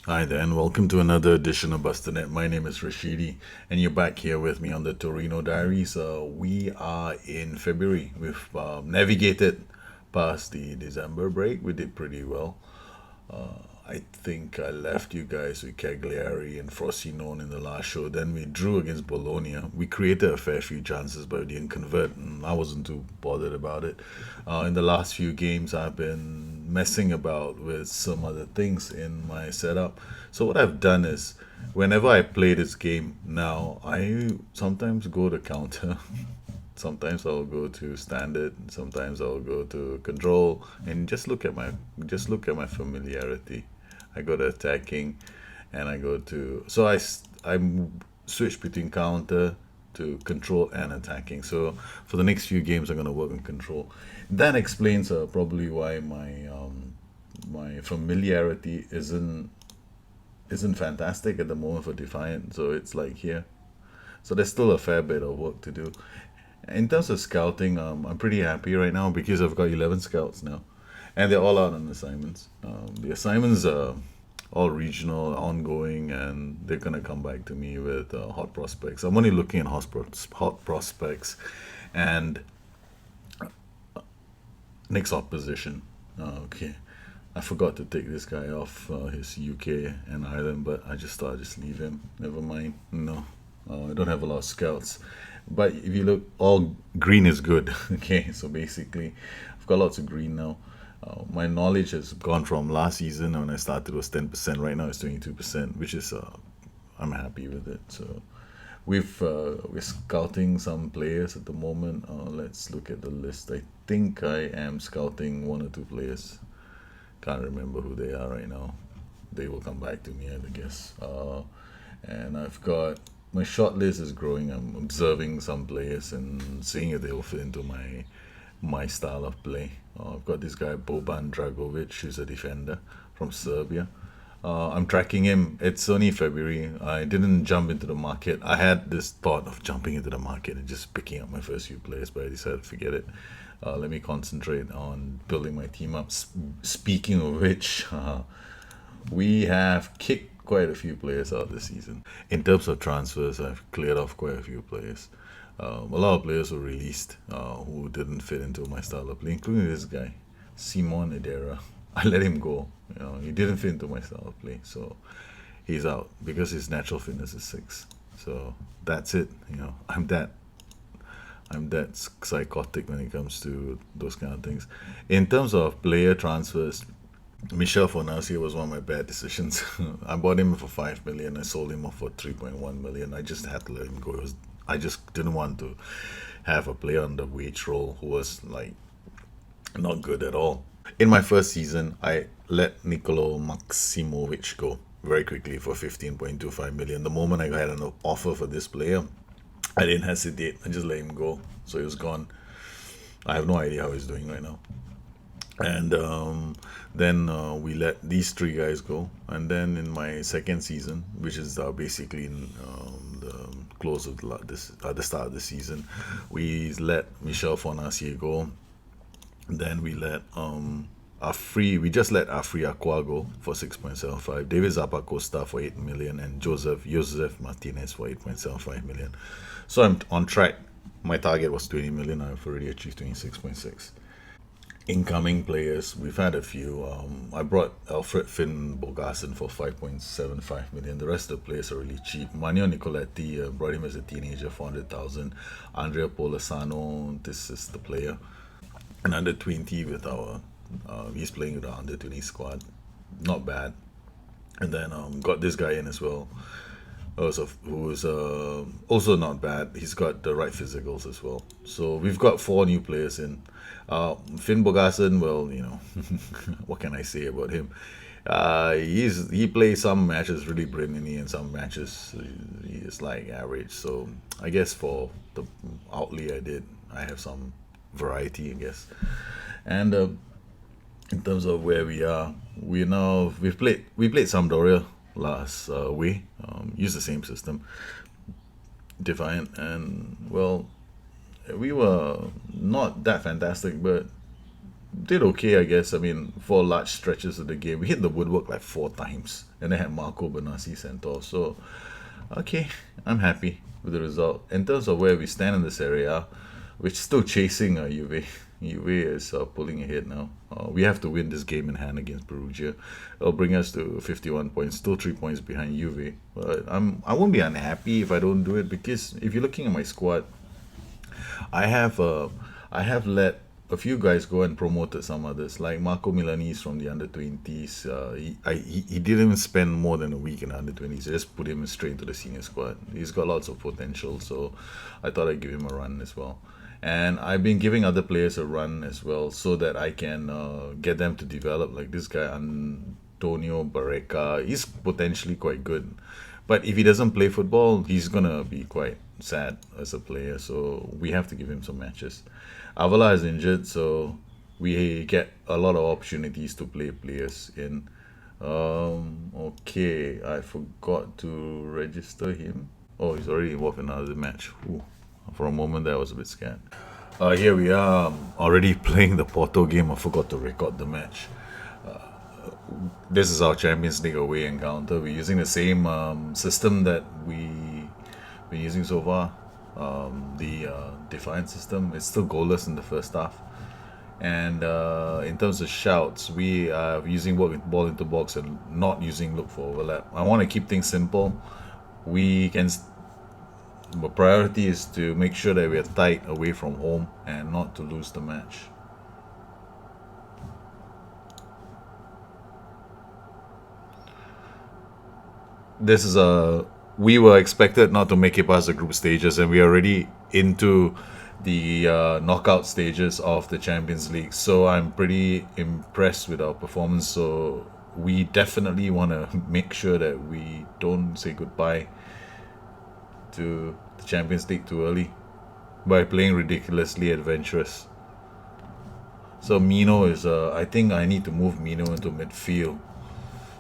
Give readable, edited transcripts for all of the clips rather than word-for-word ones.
Hi there, and welcome to another edition of Bustanet. My name is Rashidi, and you're back here with me on the Torino Diaries. We are in February. We've navigated past the December break. We did pretty well. I think I left you guys with Cagliari and Frosinone in the last show. Then we drew against Bologna. We created a fair few chances, but we didn't convert, and I wasn't too bothered about it. In the last few games, I've been messing about with some other things in my setup. So what I've done is, whenever I play this game now, I sometimes go to counter. Sometimes I'll go to standard. Sometimes I'll go to control, and just look at my familiarity. I go to attacking, and I go to I'm switch between counter to control and attacking. So for the next few games, I'm gonna work on control. That explains probably why my familiarity isn't fantastic at the moment for Defiant. So it's like here. So there's still a fair bit of work to do. In terms of scouting, I'm pretty happy right now because I've got 11 scouts now, and they're all out on assignments. The assignments are all regional, ongoing, and they're gonna come back to me with hot prospects. I'm only looking at hot prospects, and next opposition. Okay, I forgot to take this guy off his UK and Ireland, but I just thought I'd just leave him. Never mind. No, I don't have a lot of scouts. But if you look, all green is good. Okay, so basically, I've got lots of green now. My knowledge has gone from last season when I started was 10%. Right now it's 22%, which is I'm happy with it. So we're scouting some players at the moment. Let's look at the list. I think I am scouting one or two players. Can't remember who they are right now. They will come back to me, I guess. And I've got my short list is growing. I'm observing some players and seeing if they'll fit into my style of play. I've got this guy Boban Dragovic, who's a defender from Serbia. I'm tracking him. It's only February. I didn't jump into the market. I had this thought of jumping into the market and just picking up my first few players, but I decided to forget it. Let me concentrate on building my team up. Speaking of which, we have kicked quite a few players out this season. In terms of transfers, I've cleared off quite a few players. A lot of players were released who didn't fit into my style of play, including this guy, Simon Edera. I let him go. He didn't fit into my style of play, so he's out because his natural fitness is six. So that's it. I'm that psychotic when it comes to those kind of things. In terms of player transfers, Michel Fonassi was one of my bad decisions. I bought him for 5 million. I sold him off for 3.1 million. I just had to let him go. I just didn't want to have a player on the wage role who was like not good at all. In my first season, I let Nicolo Maximovic go very quickly for 15.25 million. The moment I had an offer for this player, I didn't hesitate. I just let him go. So he was gone. I have no idea how he's doing right now. And then we let these three guys go. And then in my second season, which is basically in the close of this at the start of the season, we let Michel Fonacier go. Then we let we just let Afri Aqua go for 6.75, David Zappa Costa for 8 million, and Joseph Martinez for 8.75 million. So I'm on track. My target was 20 million. I've already achieved 26.6. Incoming players, we've had a few. I brought Alfred Finn Bogason for 5.75 million. The rest of the players are really cheap. Manio Nicoletti, brought him as a teenager, 400,000. Andrea Polasano, this is the player. An under 20 with he's playing with our under 20 squad. Not bad. And then got this guy in as well, who's also not bad. He's got the right physicals as well. So we've got four new players in. Finn Bogason, well, what can I say about him? He plays some matches really brilliantly, and some matches he is like average. So I guess for the outlay I did, I have some variety, I guess. And in terms of where we are, we played Sampdoria last week. Used the same system, Defiant, and well, we were not that fantastic, but did okay, I guess. I mean, for large stretches of the game, we hit the woodwork like 4 times, and then had Marco Benassi sent off. So, okay, I'm happy with the result. In terms of where we stand in this area, we're still chasing Juve. Juve is pulling ahead now. We have to win this game in hand against Perugia. It'll bring us to 51 points, still 3 points behind Juve. But I won't be unhappy if I don't do it, because if you're looking at my squad, I have I have let a few guys go and promoted some others, like Marco Milanese from the under 20s. He didn't even spend more than a week in the under 20s. Just put him straight into the senior squad. He's got lots of potential, so I thought I'd give him a run as well. And I've been giving other players a run as well, so that I can get them to develop. Like this guy Antonio Barreca, he's potentially quite good, but if he doesn't play football, he's gonna be quite sad as a player. So we have to give him some matches. Avala is injured, so we get a lot of opportunities to play players in. Okay, I forgot to register him. Oh, he's already involved in another match. Ooh, for a moment there, I was a bit scared. Here we are, already playing the Porto game. I forgot to record the match. This is our Champions League away encounter. We're using the same system that we've been using so far. The Defiant system. It's still goalless in the first half. And in terms of shouts, we are using ball into box and not using look for overlap. I want to keep things simple. We can. The priority is to make sure that we are tight away from home and not to lose the match. This is a We were expected not to make it past the group stages, and we are already into the knockout stages of the Champions League. So I'm pretty impressed with our performance. So we definitely want to make sure that we don't say goodbye to the Champions League too early by playing ridiculously adventurous. So Mino is I think I need to move Mino into midfield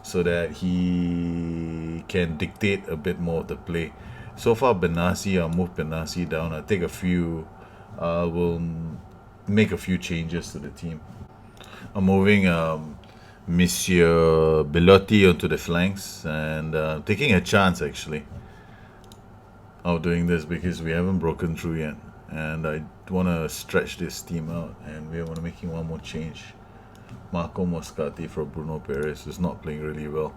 so that he can dictate a bit more of the play. So far, Benassi, I'll move Benassi down. I'll take a few, will make a few changes to the team. I'm moving Monsieur Belotti onto the flanks and taking a chance actually of doing this because we haven't broken through yet. And I want to stretch this team out, and we want to making one more change. Marco Moscati for Bruno Perez is not playing really well.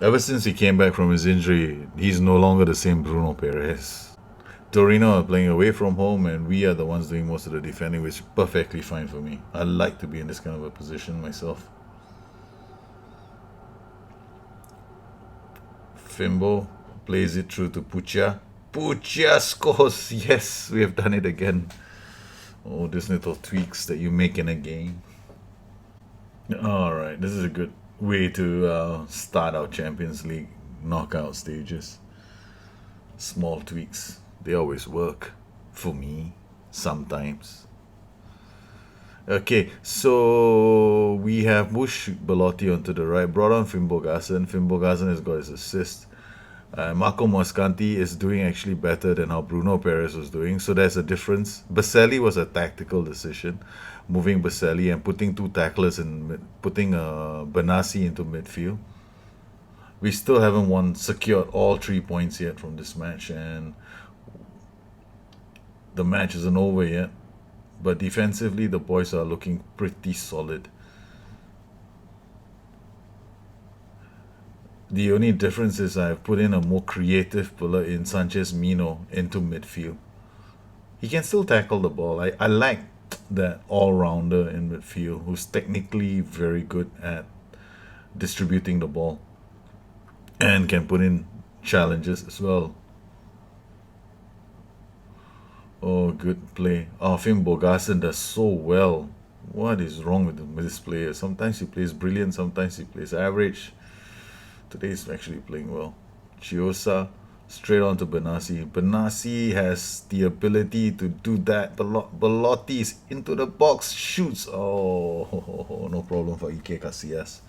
Ever since he came back from his injury, he's no longer the same Bruno Perez. Torino are playing away from home, and we are the ones doing most of the defending, which is perfectly fine for me. I like to be in this kind of a position myself. Fimbo plays it through to Puccia. Puccia scores! Yes, we have done it again. Oh, these little tweaks that you make in a game. Alright, this is a good way to start our Champions League knockout stages. Small tweaks, they always work. For me, sometimes. Okay, so we have Bush Belotti onto the right, brought on Fimbogasen. Fimbogasen has got his assist. Marco Moscanti is doing actually better than how Bruno Perez was doing, so there's a difference. Baselli was a tactical decision, moving Baselli and putting two tacklers and putting Benassi into midfield. We still haven't secured all 3 points yet from this match, and the match isn't over yet. But defensively, the boys are looking pretty solid. The only difference is I've put in a more creative puller in Sanchez Mino into midfield. He can still tackle the ball. I like that all-rounder in midfield who's technically very good at distributing the ball and can put in challenges as well. Oh, good play. Oh, Finn Bogasen does so well. What is wrong with this player? Sometimes he plays brilliant, sometimes he plays average. Today he's actually playing well. Chiosa, straight on to Benassi. Benassi has the ability to do that. Belotti is into the box, shoots. Oh, no problem for Ike Casillas.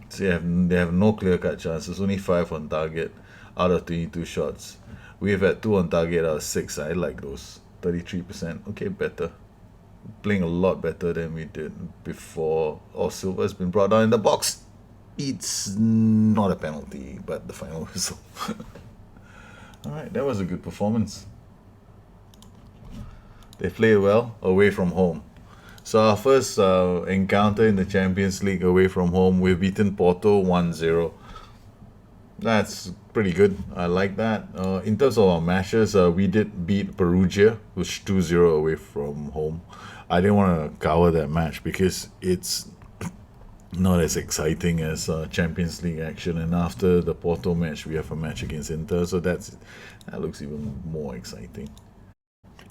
So they have no clear-cut chances. Only 5 on target out of 22 shots. We've had 2 on target out of 6. I like those. 33%. Okay, better. Playing a lot better than we did before. Oh, Silva's been brought down in the box. It's not a penalty, but the final whistle. All right, that was a good performance. They played well away from home. So our first encounter in the Champions League away from home, we've beaten Porto 1-0. That's pretty good. I like that. In terms of our matches, we did beat Perugia, which 2-0 away from home. I didn't want to cover that match because it's not as exciting as Champions League action. And after the Porto match, we have a match against Inter, so that looks even more exciting.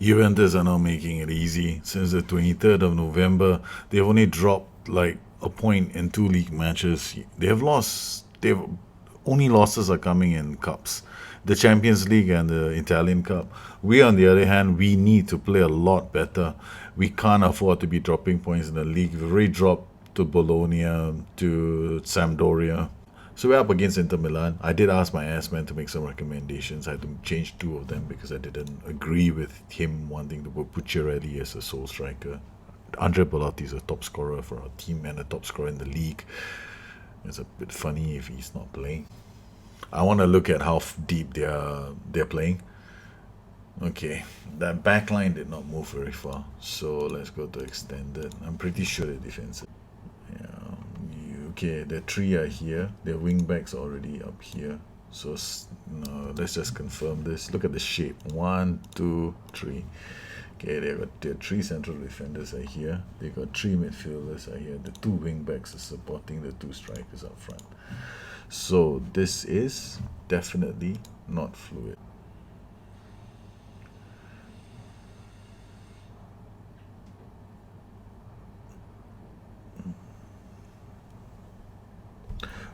Juventus are now making it easy. Since the 23rd of November, they've only dropped like a point in two league matches. They have lost. They've only losses are coming in cups, the Champions League and the Italian Cup. We, on the other hand, we need to play a lot better. We can't afford to be dropping points in the league. We've already dropped to Bologna, to Sampdoria. So we're up against Inter Milan. I did ask my ass man to make some recommendations. I had to change two of them because I didn't agree with him wanting to put Pucciarelli as a sole striker. Andre Bellotti is a top scorer for our team and a top scorer in the league. It's a bit funny if he's not playing. I want to look at how deep they're playing. Okay, that back line did not move very far. So let's go to extended. I'm pretty sure they're defensive. Yeah, okay, the three are here. Their wing backs are already up here. So no, let's just confirm this. Look at the shape. 1, 2, 3. Okay, they got their three central defenders are here. They got three midfielders are here. The two wing backs are supporting the two strikers up front. So this is definitely not fluid.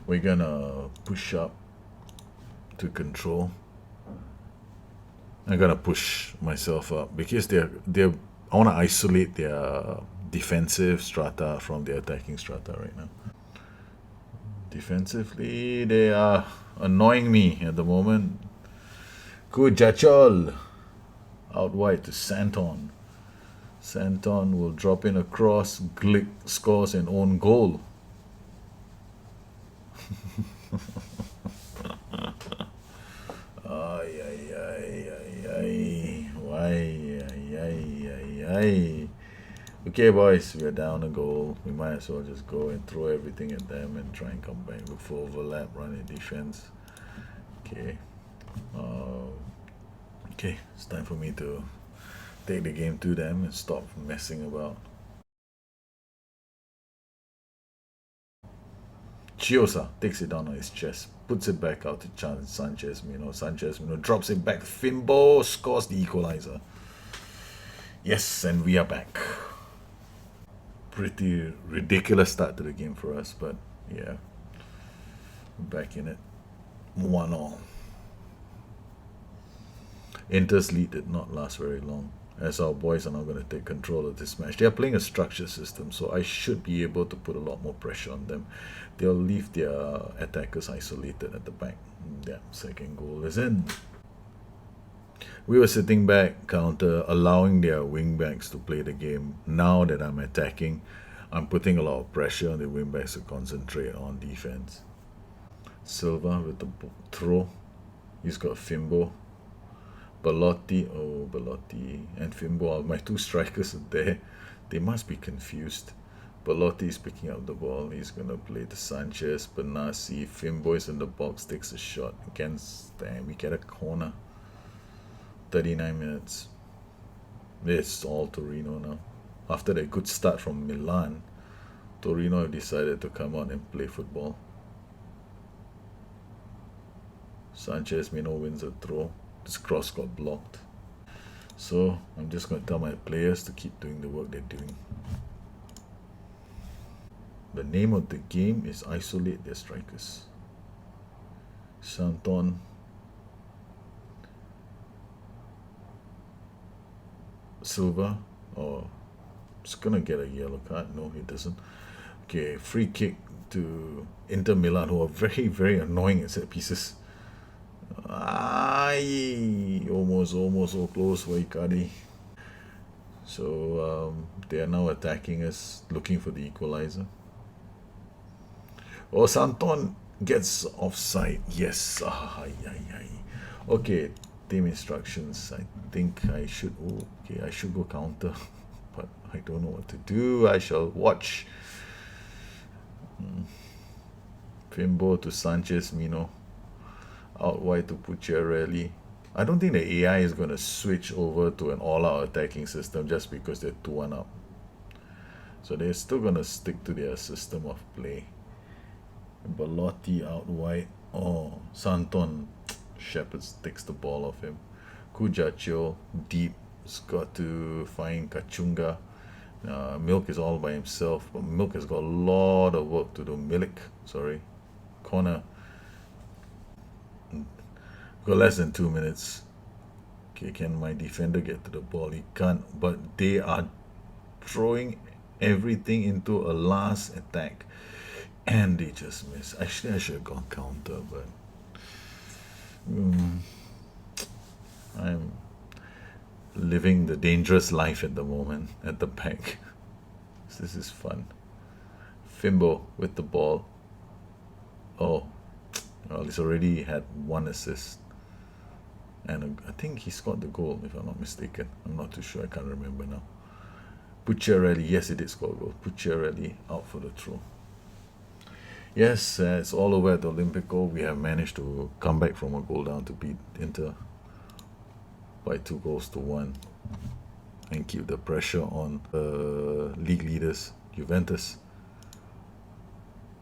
We're gonna push up to control. I'm gonna push myself up because they're I wanna isolate their defensive strata from their attacking strata right now. Defensively, they are annoying me at the moment. Kujachol out wide to Santon. Santon will drop in a cross. Glick scores an own goal. Ay, ay, ay, ay, ay. Why? Ay, ay, ay, ay. Okay, boys, we are down a goal. We might as well just go and throw everything at them and try and come back. Look for overlap, run a defense. Okay. Okay, it's time for me to take the game to them and stop messing about. Chiosa takes it down on his chest, puts it back out to Sanchez. Sanchez drops it back. Fimbo scores the equalizer. Yes, and we are back. Pretty ridiculous start to the game for us, but yeah, back in it. 1-1. Inter's lead did not last very long, as our boys are now going to take control of this match. They are playing a structured system, so I should be able to put a lot more pressure on them. They'll leave their attackers isolated at the back. Yeah, second goal is in. We were sitting back, counter, allowing their wing backs to play the game. Now that I'm attacking, I'm putting a lot of pressure on the wing backs to concentrate on defense. Silva with the throw. He's got Fimbo. Bellotti, and Fimbo. My two strikers are there. They must be confused. Bellotti is picking up the ball. He's going to play to Sanchez, Benassi. Fimbo is in the box, takes a shot. We get a corner. 39 minutes. It's all Torino now. After that good start from Milan, Torino have decided to come out and play football. Sanchez wins a throw. This cross got blocked. So I'm just going to tell my players to keep doing the work they're doing. The name of the game is isolate their strikers. Santon. Silva. Oh, it's going to get a yellow card. No, he doesn't. Okay, free kick to Inter Milan, who are very, very annoying at set pieces. Almost so close for Icardi. So they are now attacking us, looking for the equalizer. Oh, Santon gets offside. Yes. Ah, ay, ay, ay. Okay, team instructions. I think I should. Oh, okay, I should go counter, but I don't know what to do. I shall watch. Fimbo to Sanchez Mino. Out wide to Pucciarelli. I don't think the AI is going to switch over to an all-out attacking system just because they're 2-1 up. So they're still going to stick to their system of play. Belotti out wide. Oh, Santon. Shepard takes the ball off him. Kujaccio deep. Has got to find Kachunga. Milk is all by himself, but Milk has got a lot of work to do. Milik, sorry. Corner. Got less than 2 minutes. Okay, can my defender get to the ball? He can't, but they are throwing everything into a last attack. And they just miss. Actually, I should have gone counter, but I'm living the dangerous life at the moment at the back. This is fun. Fimbo with the ball. Oh, well, he's already had one assist. And I think he scored the goal, if I'm not mistaken. I'm not too sure. I can't remember now. Pucciarelli, yes, he did score a goal. Pucciarelli out for the throw. Yes, it's all over at the Olympico. We have managed to come back from a goal down to beat Inter by 2-1 and keep the pressure on the league leaders, Juventus,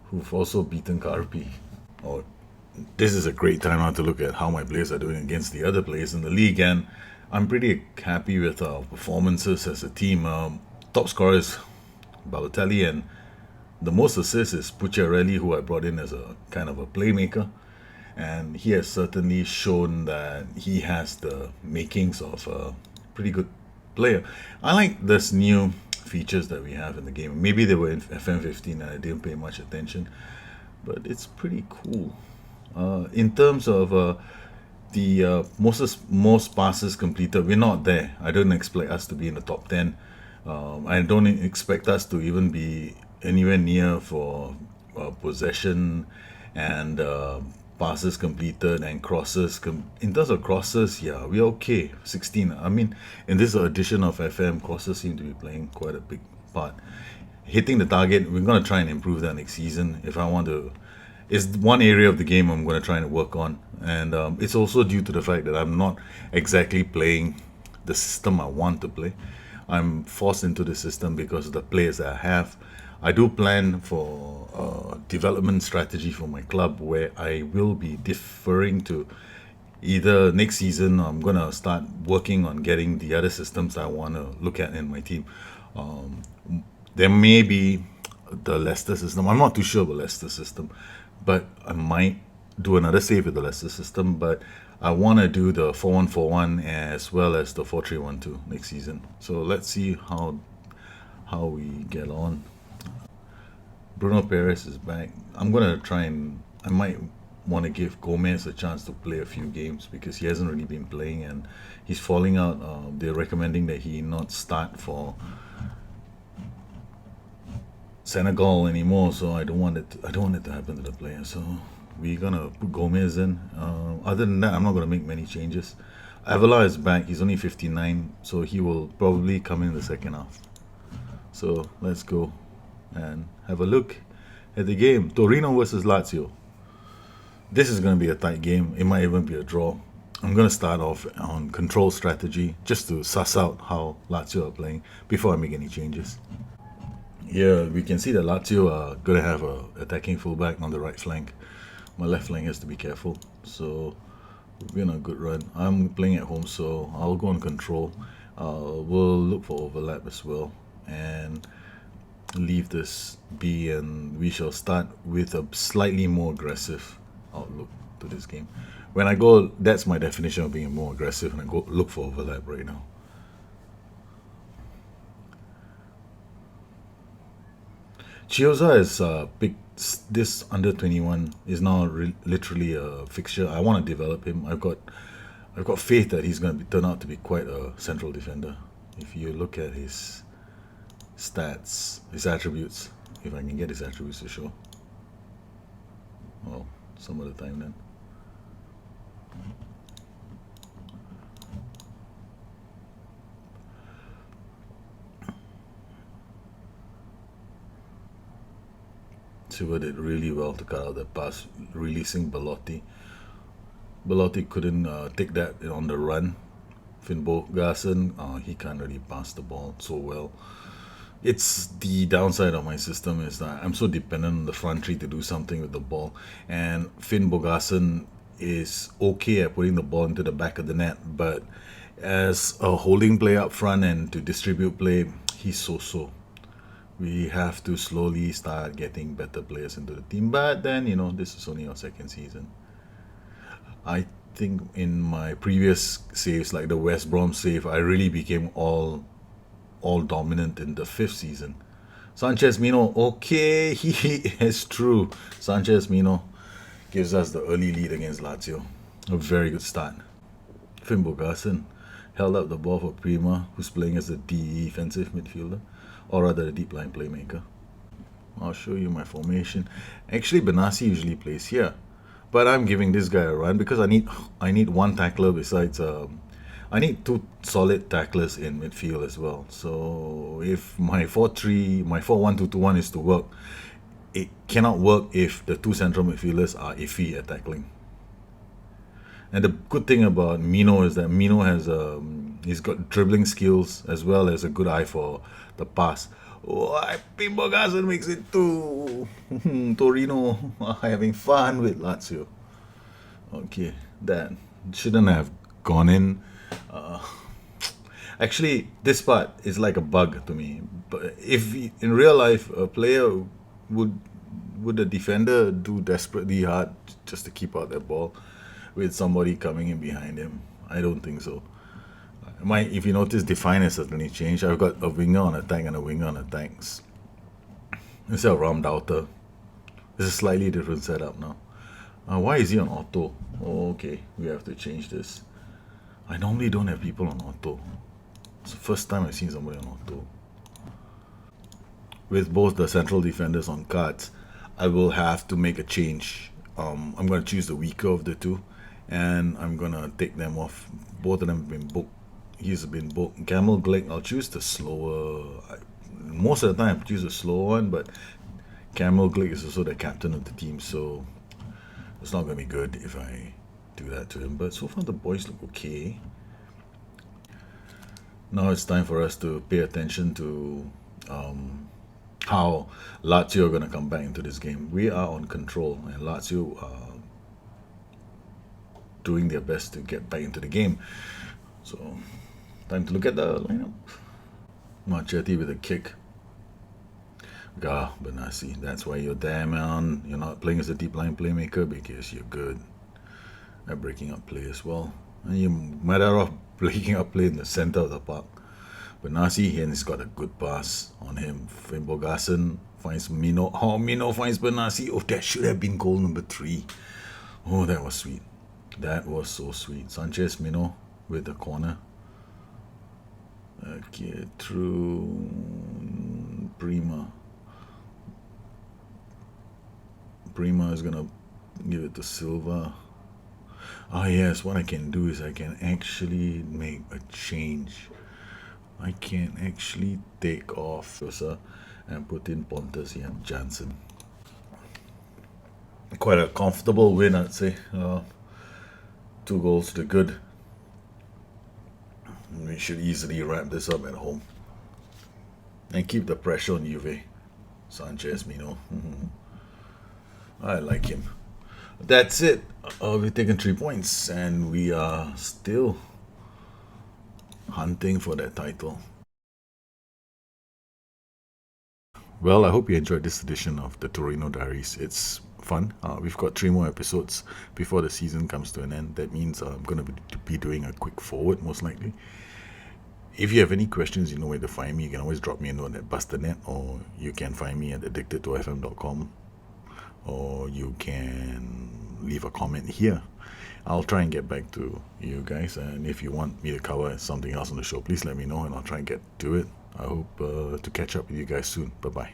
who've also beaten Carpi. Oh, this is a great time now to look at how my players are doing against the other players in the league, and I'm pretty happy with our performances as a team. Top scorer is Balotelli, and the most assists is Pucciarelli, who I brought in as a kind of a playmaker. And he has certainly shown that he has the makings of a pretty good player. I like this new features that we have in the game. Maybe they were in FM15 and I didn't pay much attention, but it's pretty cool. In terms of the most passes completed, we're not there. I don't expect us to be in the top 10. I don't expect us to even be anywhere near for possession and passes completed and crosses. In terms of crosses, yeah, we're okay. 16. I mean, in this edition of FM, crosses seem to be playing quite a big part. Hitting the target, we're going to try and improve that next season. If I want to, it's one area of the game I'm going to try and work on. And it's also due to the fact that I'm not exactly playing the system I want to play. I'm forced into the system because of the players that I have. I do plan for a development strategy for my club where I will be deferring to either next season I'm going to start working on getting the other systems I want to look at in my team. Um, there may be the Leicester system. I'm not too sure about Leicester system, but I might do another save with the Leicester system. But I want to do the 4-1-4-1 as well as the 4-3-1-2 next season. So let's see how we get on. Bruno Perez is back. I'm gonna try and I might want to give Gomez a chance to play a few games because he hasn't really been playing and he's falling out. They're recommending that he not start for Senegal anymore, so I don't want it to happen to the player. So we're gonna put Gomez in. Other than that, I'm not gonna make many changes. Avila is back. He's only 59, so he will probably come in the second half. So let's go and have a look at the game. Torino versus Lazio. This is going to be a tight game. It might even be a draw. I'm going to start off on control strategy just to suss out how Lazio are playing before I make any changes. Here we can see that Lazio are going to have a attacking fullback on the right flank. My left flank has to be careful. So we're in a good run. I'm playing at home, so I'll go on control. We'll look for overlap as well and leave this be, and we shall start with a slightly more aggressive outlook to this game. When I go, that's my definition of being more aggressive, and I go look for overlap right now. Chioza is big. This under 21 is now literally a fixture. I want to develop him. I've got faith that he's going to turn out to be quite a central defender. If you look at his stats, his attributes, if I can get his attributes to show, well, some of the time then. Silva did really well to cut out that pass, releasing Belotti. Belotti couldn't take that on the run. Finnbogason, he can't really pass the ball so well. It's the downside of my system is that I'm so dependent on the front three to do something with the ball. And Finn Bogason is okay at putting the ball into the back of the net, but as a holding play up front and to distribute play, he's so. We have to slowly start getting better players into the team. But then, this is only our second season. I think in my previous saves, like the West Brom save, I really became all dominant in the fifth season. Sanchez Mino, okay, he is true. Sanchez Mino gives us the early lead against Lazio. A very good start. Finn Bogason held up the ball for Prima, who's playing as a defensive midfielder, or rather a deep line playmaker. I'll show you my formation. Actually, Benassi usually plays here, but I'm giving this guy a run because I need one tackler besides I need two solid tacklers in midfield as well. So if my 4-3, my 4-1-2-2-1 is to work, it cannot work if the two central midfielders are iffy at tackling. And the good thing about Mino is that Mino has he's got dribbling skills as well as a good eye for the pass. Oh, Pimbogason makes it to Torino having fun with Lazio. Okay, that shouldn't have gone in. Actually, this part is like a bug to me. But if in real life a player would a defender do desperately hard just to keep out that ball with somebody coming in behind him? I don't think so. If you notice, Defiant has certainly changed. I've got a winger on attack and a winger on attacks instead of Ramdauter. It's a slightly different setup now. Why is he on auto? Oh, okay, we have to change this. I normally don't have people on auto. It's the first time I've seen somebody on auto. With both the central defenders on cards, I will have to make a change. I'm going to choose the weaker of the two, and I'm going to take them off. Both of them have been booked. He's been booked. Camel Glick, I'll choose the slower. Most of the time, I choose the slower one, but Camel Glick is also the captain of the team, so it's not going to be good if I do that to him. But so far, the boys look okay. Now it's time for us to pay attention to how Lazio are going to come back into this game. We are on control, and Lazio are doing their best to get back into the game. So, time to look at the lineup. Marchetti with a kick. Benassi, that's why you're there, man. You're not playing as a deep line playmaker because you're good at breaking up play as well. And you're better off breaking up play in the center of the park. Benassi, he's got a good pass on him. Fimbogason finds Mino. Oh, Mino finds Benassi. Oh, that should have been goal number 3. Oh, that was sweet. That was so sweet. Sanchez Mino with the corner. Okay, through Prima. Prima is gonna give it to Silva. Yes, what I can do is I can actually make a change. I can actually take off Sosa and put in Pontus and Jansen. Quite a comfortable win, I'd say. 2 goals to good. We should easily wrap this up at home and keep the pressure on Juve. Sanchez Mino. I like him. That's it. We've taken 3 points and we are still hunting for that title. Well, I hope you enjoyed this edition of the Torino Diaries. It's fun. We've got 3 more episodes before the season comes to an end. That means I'm going to be doing a quick forward, most likely. If you have any questions, you know where to find me. You can always drop me a note at Busternet, or you can find me at addicted2fm.com, or you can leave a comment here. I'll try and get back to you guys. And if you want me to cover something else on the show, please let me know and I'll try and get to it. I hope to catch up with you guys soon. Bye bye.